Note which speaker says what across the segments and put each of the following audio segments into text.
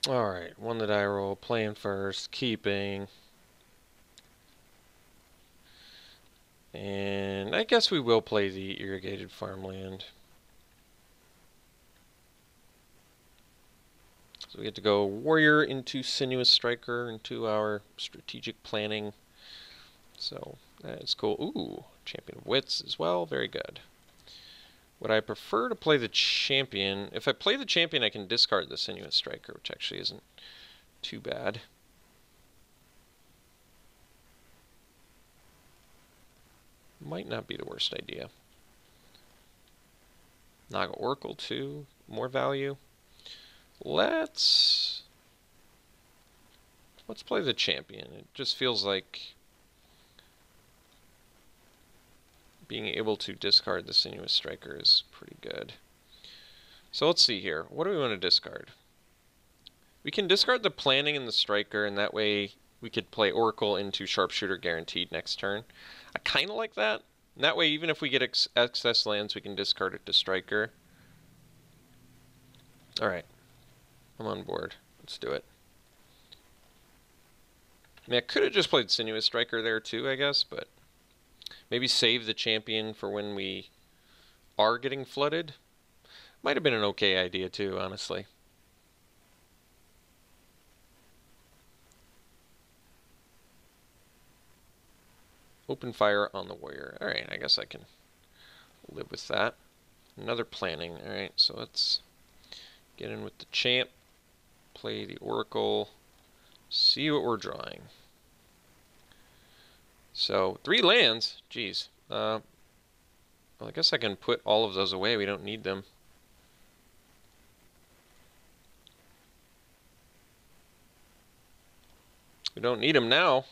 Speaker 1: Alright, one the die roll, playing first, keeping. And I guess we will play the irrigated farmland. So we get to go warrior into sinuous striker into our strategic planning. So that is cool. Ooh, champion of wits as well. Very good. Would I prefer to play the champion? If I play the champion, I can discard the sinuous striker, which actually isn't too bad. Might not be the worst idea. Naga Oracle too, more value. Let's play the champion. It just feels like being able to discard the sinuous striker is pretty good. So let's see here. What do we want to discard? We can discard the planning and the striker, and that way we could play Oracle into sharpshooter guaranteed next turn. I kind of like that. And that way, even if we get excess lands, we can discard it to striker. Alright. I'm on board. Let's do it. I mean, I could have just played Sinuous Striker there too, I guess, but maybe save the champion for when we are getting flooded. Might have been an okay idea too, honestly. Open fire on the warrior. Alright, I guess I can live with that. Another planning. Alright, so let's get in with the champ. Play the oracle. See what we're drawing. So, 3 lands. Jeez. Well, I guess I can put all of those away. We don't need them. We don't need them now.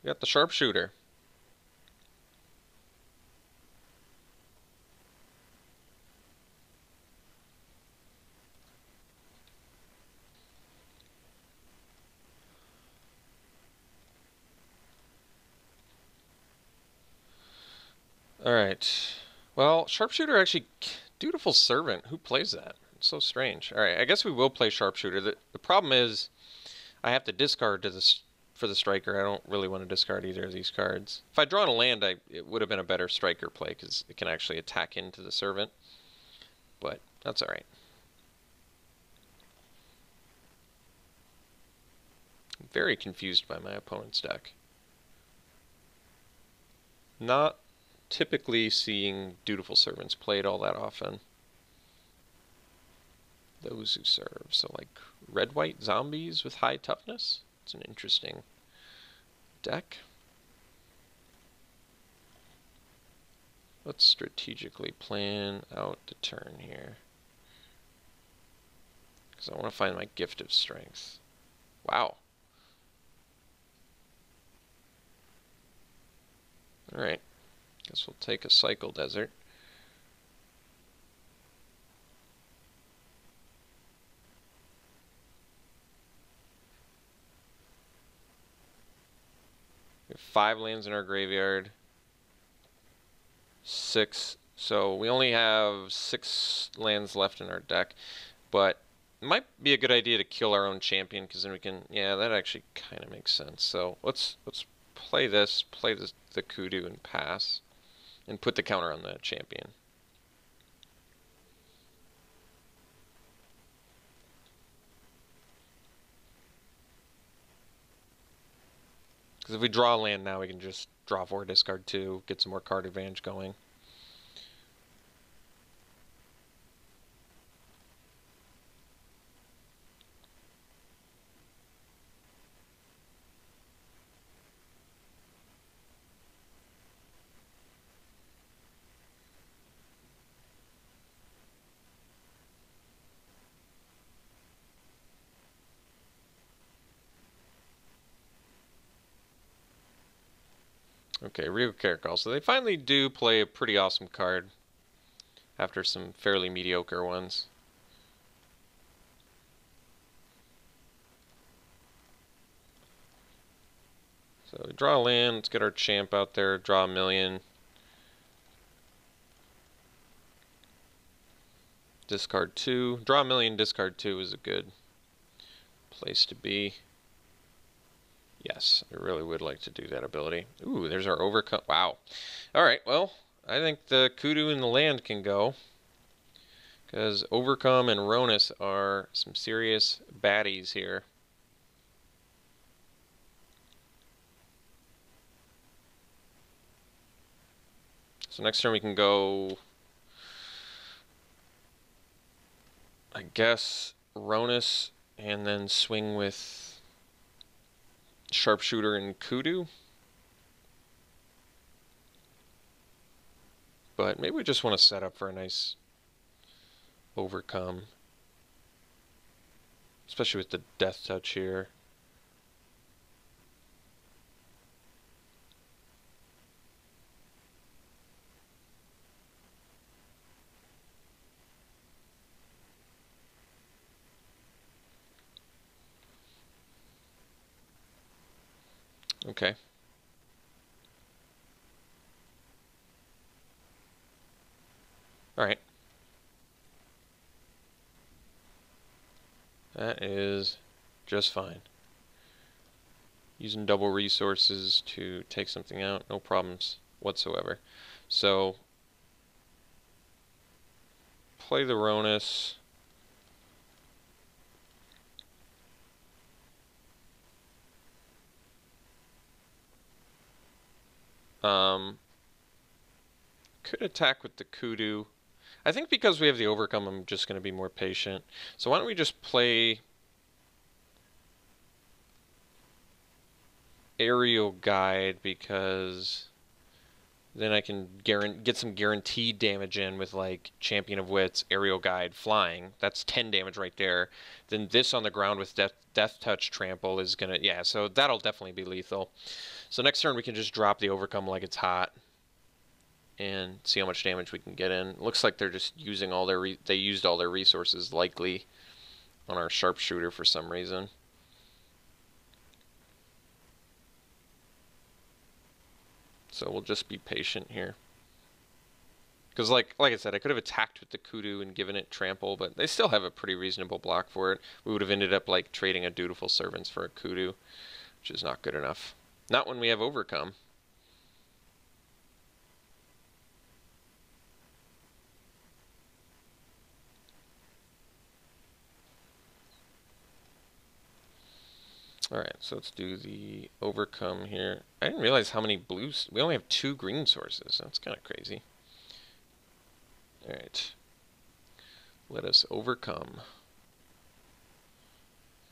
Speaker 1: We got the sharpshooter. Alright. Well, sharpshooter actually... Dutiful servant. Who plays that? It's so strange. Alright, I guess we will play sharpshooter. The problem is I have to discard to this for the striker. I don't really want to discard either of these cards. If I'd drawn a land, it would have been a better striker play because it can actually attack into the servant. But that's alright. I'm very confused by my opponent's deck. Not typically seeing dutiful servants played all that often. Those who serve. So like red-white zombies with high toughness. It's an interesting deck. Let's strategically plan out the turn here. Because I want to find my gift of strength. Wow. Alright. Guess we'll take a cycle desert. We have 5 lands in our graveyard. 6. So we only have 6 lands left in our deck. But it might be a good idea to kill our own champion, because then we can... Yeah, that actually kind of makes sense. So let's play this, play the kudu and pass. And put the counter on the champion. Because if we draw a land now, we can just draw 4, discard 2, get some more card advantage going. Okay, Rio Caracol. So they finally do play a pretty awesome card after some fairly mediocre ones. So we draw a land, let's get our champ out there, draw a million. Discard 2. Draw a million, discard 2 is a good place to be. Yes, I really would like to do that ability. Ooh, there's our overcome. Wow. Alright, well, I think the Kudu in the land can go. Because Overcome and Ronus are some serious baddies here. So next turn we can go, I guess, Ronus and then swing with Sharpshooter and Kudu. But maybe we just want to set up for a nice Overcome. Especially with the Death Touch here. Okay. Alright. That is just fine. Using double resources to take something out, no problems whatsoever. So, play the Ronus. Could attack with the Kudu. I think because we have the Overcome, I'm just going to be more patient. So why don't we just play Aerial Guide, because then I can get some guaranteed damage in with like Champion of Wits, Aerial Guide, Flying. That's 10 damage right there. Then this on the ground with Death Touch Trample is going to, yeah, so that'll definitely be lethal. So next turn we can just drop the Overcome like it's hot and see how much damage we can get in. Looks like they're just using all their they used all their resources likely on our Sharpshooter for some reason. So we'll just be patient here. Because like I said, I could have attacked with the Kudu and given it Trample, but they still have a pretty reasonable block for it. We would have ended up like trading a Dutiful Servants for a Kudu, which is not good enough. Not when we have Overcome. Alright, so let's do the Overcome here. I didn't realize how many blues. We only have 2 green sources. That's kind of crazy. Alright. Let us Overcome.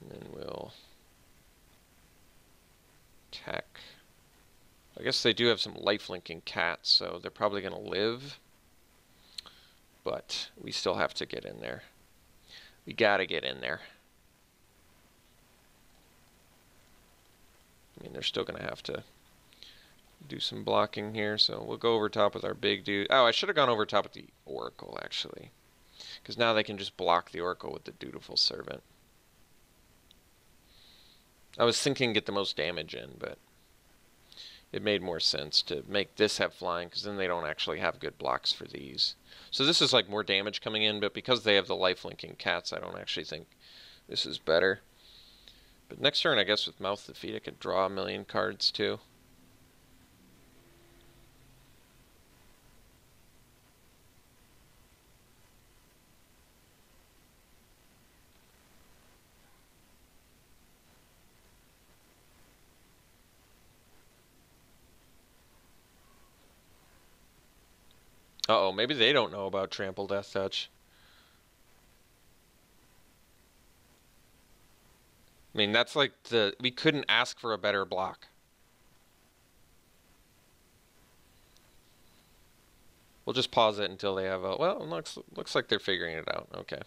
Speaker 1: And then we'll attack. I guess they do have some lifelinking cats, so they're probably going to live. But we still have to get in there. We gotta get in there. I mean, they're still going to have to do some blocking here, so we'll go over top with our big dude. Oh, I should have gone over top with the Oracle, actually. Because now they can just block the Oracle with the Dutiful Servant. I was thinking get the most damage in, but it made more sense to make this have flying, because then they don't actually have good blocks for these. So this is like more damage coming in, but because they have the lifelinking cats, I don't actually think this is better. But next turn, I guess with Mouth Defeat, I could draw 1,000,000 cards too. Uh-oh, maybe they don't know about Trample Death Touch. I mean, that's like we couldn't ask for a better block. We'll just pause it until they have a, well, looks like they're figuring it out. Okay.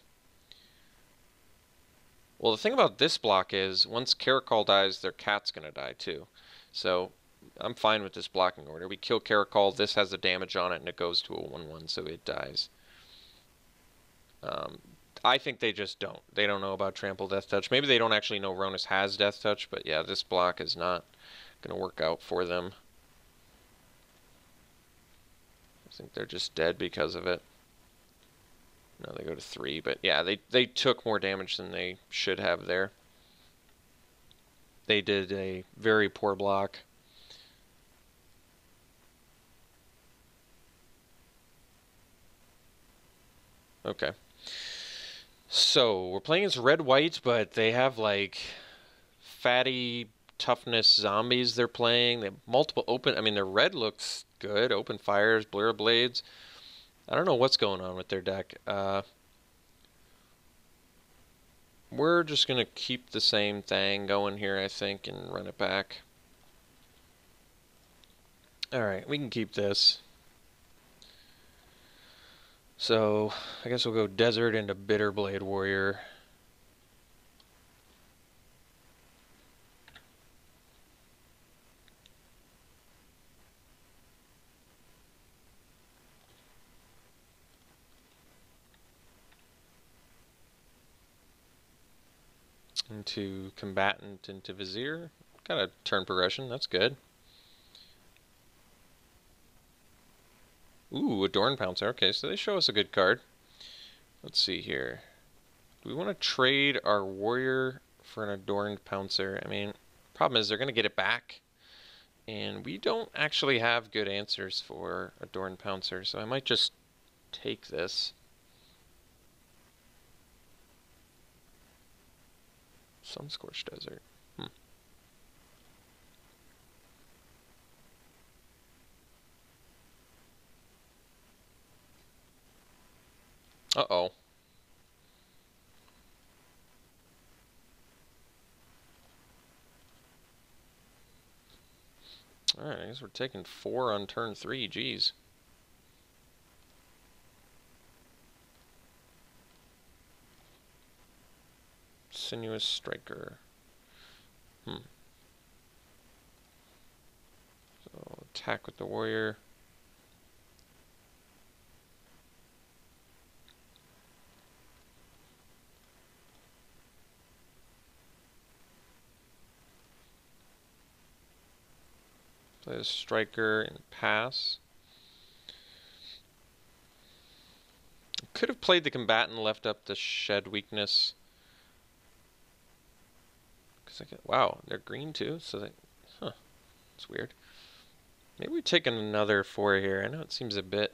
Speaker 1: Well, the thing about this block is, once Caracol dies, their cat's gonna die too. So, I'm fine with this blocking order. We kill Caracol, this has a damage on it, and it goes to a 1/1, so it dies. I think they just don't. They don't know about Trample Death Touch. Maybe they don't actually know Ronus has Death Touch, but yeah, this block is not going to work out for them. I think they're just dead because of it. No, they go to 3, but yeah, they took more damage than they should have there. they did a very poor block. Okay. So, we're playing as red-white, but they have, like, fatty toughness zombies they're playing. They have multiple open... I mean, their red looks good. Open fires, blur blades. I don't know what's going on with their deck. We're just going to keep the same thing going here, I think, and run it back. Alright, we can keep this. So, I guess we'll go Desert into Bitterblade Warrior. Into Combatant into Vizier. Got a turn progression, that's good. Ooh, Adorn Pouncer. Okay, so they show us a good card. Let's see here. Do we want to trade our Warrior for an Adorned Pouncer? I mean, problem is they're going to get it back. And we don't actually have good answers for Adorned Pouncer, so I might just take this. Sun-Scorched Desert. Uh-oh. Alright, I guess we're taking 4 on turn 3. Jeez. Sinuous Striker. So, attack with the Warrior. Play the Striker and pass. Could have played the Combatant, left up the Shed weakness. Wow, they're green too, so they... Huh, that's weird. Maybe we take another 4 here. I know it seems a bit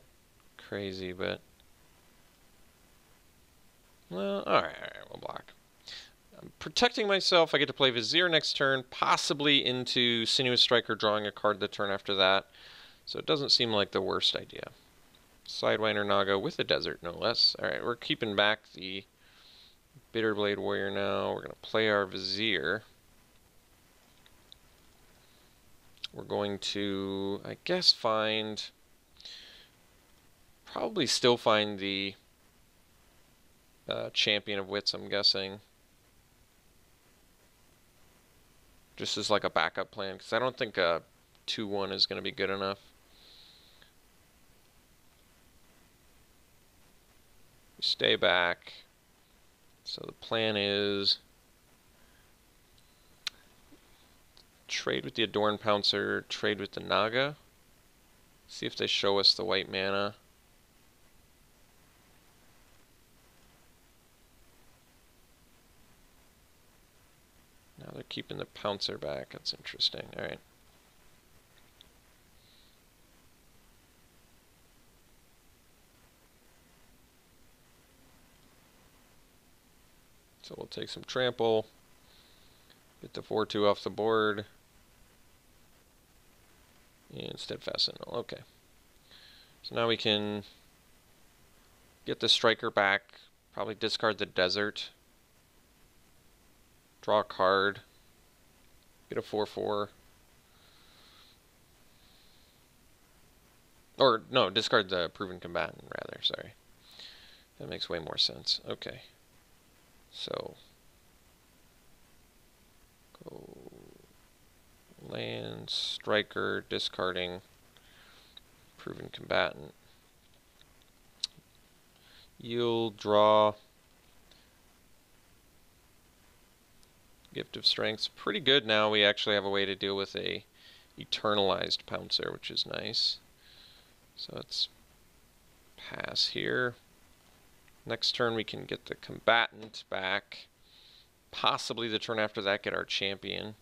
Speaker 1: crazy, but... Well, alright, we'll block. I'm protecting myself. I get to play Vizier next turn, possibly into Sinuous Striker, drawing a card the turn after that. So it doesn't seem like the worst idea. Sidewinder Naga with a Desert, no less. Alright, we're keeping back the Bitterblade Warrior now. We're going to play our Vizier. We're going to, I guess, probably still find the Champion of Wits, I'm guessing. Just as like a backup plan, because I don't think a 2-1 is going to be good enough. We stay back. So the plan is trade with the Adorned Pouncer, trade with the Naga. See if they show us the white mana. Now they're keeping the Pouncer back. That's interesting. Alright. So we'll take some trample. Get the 4-2 off the board. And Steadfast Sentinel. Okay. So now we can get the Striker back. Probably discard the Desert. Draw a card. Get a 4-4. Or, no, discard the Proven Combatant, rather. Sorry. That makes way more sense. Okay. So, go land, Striker, discarding Proven Combatant. Yield, draw. Gift of Strength's pretty good now. We actually have a way to deal with a Eternalized Pouncer, which is nice. So let's pass here. Next turn we can get the Combatant back. Possibly the turn after that get our Champion.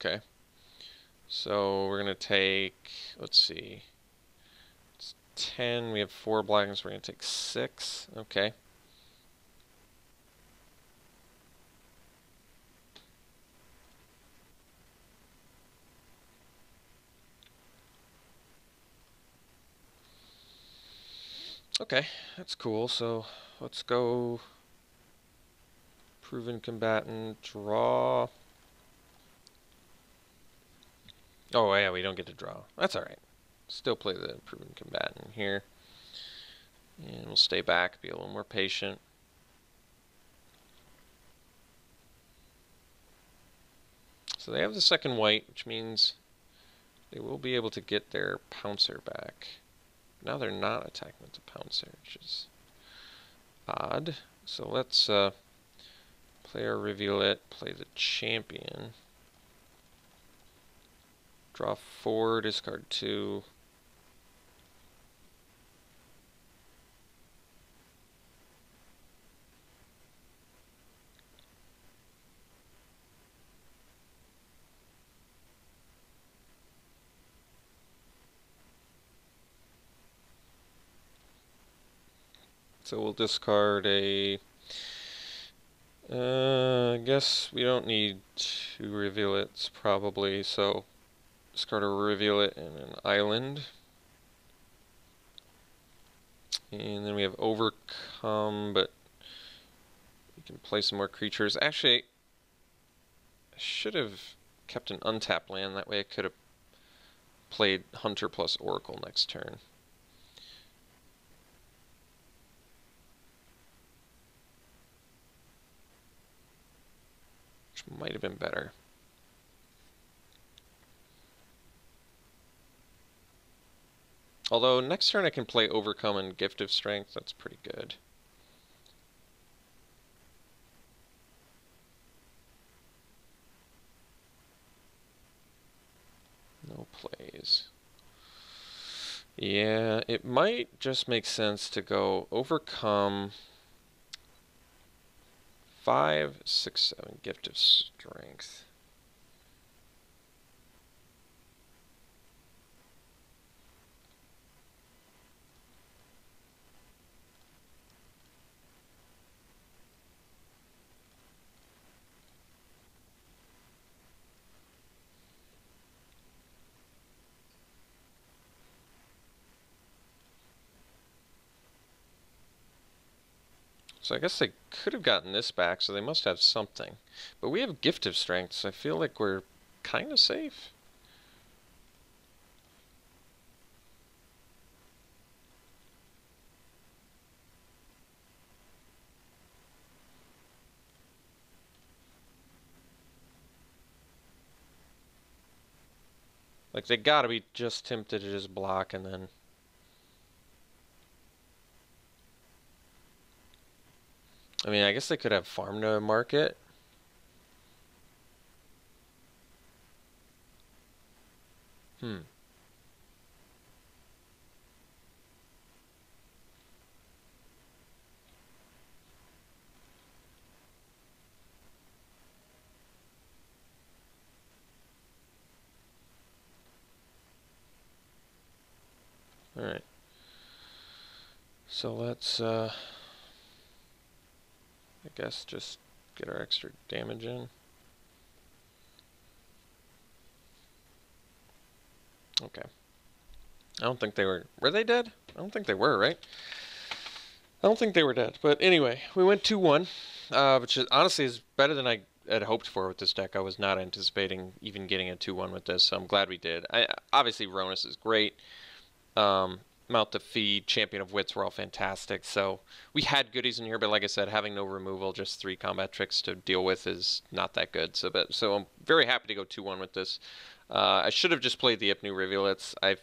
Speaker 1: Okay. So we're going to take, let's see, it's 10, we have 4 blackness, we're going to take 6, okay. Okay, that's cool, so let's go proven combatant, draw. Oh yeah, we don't get to draw. That's alright. Still play the proven combatant here. And we'll stay back, be a little more patient. So they have the second white, which means they will be able to get their Pouncer back. Now they're not attacking with the Pouncer, which is odd. So let's play our Reveal-It, play the champion. Draw 4, discard 2. So we'll discard a... I guess we don't need to reveal it, probably, so discard a Reveal-It and an island. And then we have Overcome, but we can play some more creatures. Actually, I should have kept an untapped land, that way I could have played Hunter plus Oracle next turn. Which might have been better. Although next turn I can play Overcome and Gift of Strength, that's pretty good. No plays. Yeah, it might just make sense to go Overcome 5, 6, 7, Gift of Strength. So I guess they could have gotten this back, so they must have something. But we have Gift of Strength, so I feel like we're kind of safe. Like, they gotta be just tempted to just block and then... I mean, I guess they could have farm to market. Alright. So let's, I guess just get our extra damage in. Okay. I don't think they were they dead? I don't think they were, right? I don't think they were dead. But anyway, we went 2-1, which is, honestly is better than I had hoped for with this deck. I was not anticipating even getting a 2-1 with this, so I'm glad we did. Obviously, Ronus is great. Mount the Feed, Champion of Wits were all fantastic. So we had goodies in here, but like I said, having no removal, just 3 combat tricks to deal with is not that good. So I'm very happy to go 2-1 with this. I should have just played the Ipnu Rivulets. I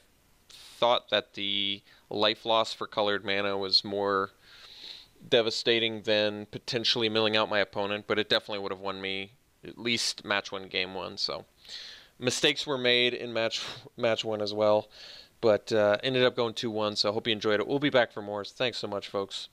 Speaker 1: thought that the life loss for colored mana was more devastating than potentially milling out my opponent, but it definitely would have won me at least match 1, game 1. So mistakes were made in match 1 as well. But ended up going 2-1, so I hope you enjoyed it. We'll be back for more. Thanks so much, folks.